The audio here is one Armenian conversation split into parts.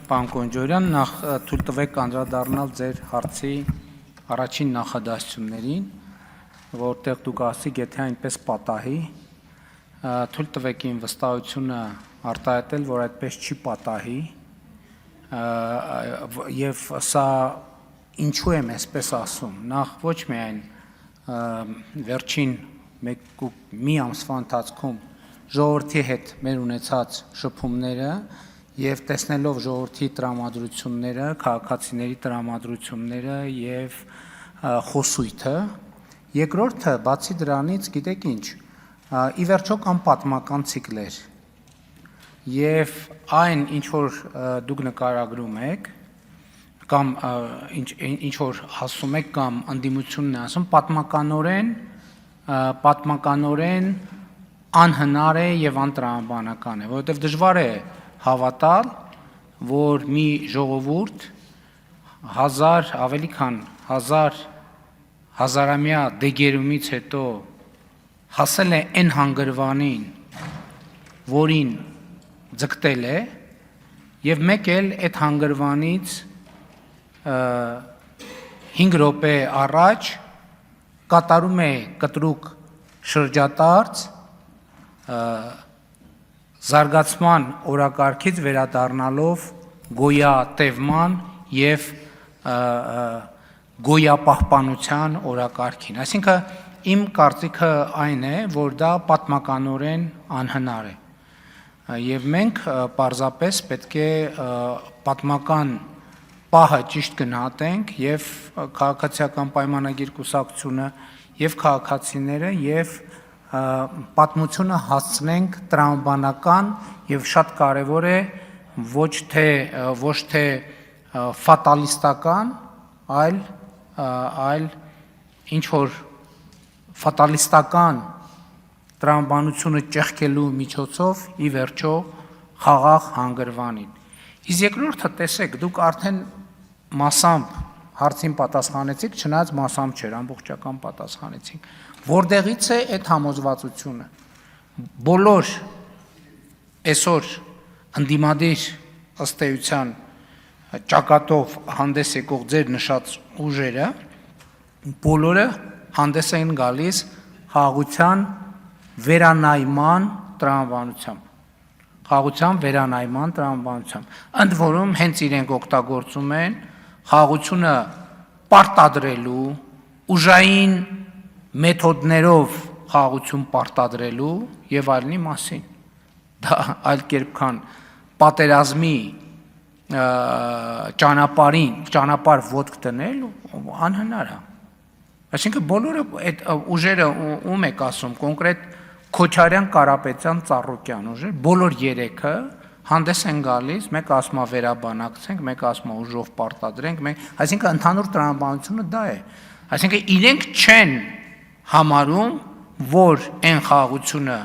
Պարոն Կոնջորյան, նախ թույլ տվեք անդրադառնալ ձեր հարցի առաջին նախադասություններին, որտեղ դուք ասիք, եթե այնպես պատահի, թույլ տվեք իմ վստահությունը արտահայտել, որ այդպես չի պատահի, եւ սա ինչու եմ այսպես ասում, նախ ոչ միայն վերջին մի ամսվա ընթացքում ժողովրդի հետ մեր ունեցած շփումները եւ տեսնելով ժողովրդի տրամադրությունները, քաղաքացիների տրամադրությունները եւ խոսույթը, երկրորդը բացի դրանից, գիտեք ինչ, ի վերջո կամ պատմական ցիկլեր եւ այն ինչ որ դուք նկարագրում եք կամ ինչ որ ասում եք կամ անդիմությունն է ասում պատմականորեն անհնար է եւ անտրամաբանական է, որովհետեւ դժվար է հավատալ, որ մի ժողովուրդ ավելի քան հազարամյա դեգերումից հետո հասել է այն հանգրվանին, որին ձգտել է, եւ մեկ էլ այդ հանգրվանից 5 րոպե առաջ կատարում է կտրուկ շրջադարձ զարգացման օրակարգից վերադառնալով գոյատևման եւ գոյապահպանության օրակարգին։ Այսինքն իմ կարծիքը այն է, որ դա պատմականորեն անհնար է։ Եվ մենք պարզապես պետք է պատմական պահը ճիշտ գնահատենք եւ քաղաքացիական պայմանագիր կուսակցությունը եւ քաղաքացիները եւ պատմությունը հասցնենք տրամաբանական եւ շատ կարեւոր է ոչ թե ֆատալիստական, այլ ինչ որ ֆատալիստական տրամաբանությունը ճեղքելու միջոցով ի վերջո խաղաղ հանգրվանին։ Իսկ երկրորդը տեսեք, դուք արդեն մասամբ հարցին պատասխանեցիք, չնայած մասամբ չէր, ամբողջական պատասխանեցիք։ Որտեղից է այդ համոզվածությունը։ Բոլոր այսօր ընդդիմադիր ըստ էության ճակատով հանդես եկող ձեր նշած ուժերը բոլորը հանդես են գալիս խաղաղության վերանայման տրամաբանությամբ։ Ընդ որում հենց իրենք օգտագործում են խաղաղությունը պարտադրելու, ուժային մեթոդներով խաղաղություն պարտադրելու եւ այլնի մասին։ Դա այլ կերպ քան պատերազմի ճանապարհ ոտք դնել անհնար է։ Այսինքն բոլորը այդ ուժերը ում եք ասում, կոնկրետ Քոչարյան, Կարապետյան, Ծառուկյան ուժեր, բոլոր երեքը հանդես են գալիս, մեկը ասում է վերաբանակցենք, մեկը ասում է ուժով պարտադրենք, այսինքն ընդհանուր տրամաբանությունը դա է։ Այսինքն իրենք չեն համարում, որ այն խաղաղությունը,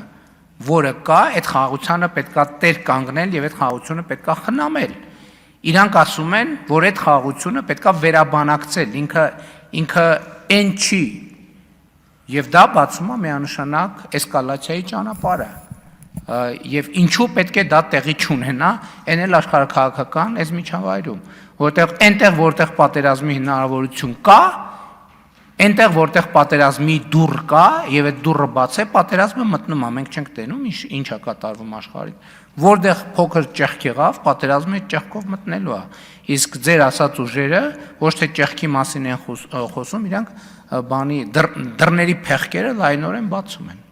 որը կա, այդ խաղաղությանը պետքա տեր կանգնել եւ այդ խաղաղությունը պետքա խնամել։ Իրանք ասում են, որ այդ խաղաղությունը պետքա վերաբանակցել, ինքը այն չի։ Եվ դա բացում է միանշանակ էսկալացիայի ճանապարհը։ Եվ ինչու պետք է դա տեղի չունենա, այն էլ աշխարհաքաղաքական այս միջավայրում, որտեղ այնտեղ որտեղ պատերազմի հնարավորություն կա, այնտեղ որտեղ պատերազմի դուռ կա եւ այդ դուռը բաց է, պատերազմը մտնում է, մենք չենք տենում ինչ է կատարվում աշխարհին։ Որտեղ փոքր ճեղք եղավ, պատերազմը ճեղքով մտնելու է։ Իսկ ձեր ասած ուժերը ոչ թե ճեղքի մասին են խոսում, իրանք դռների փեղկերը լայնորեն բացում են։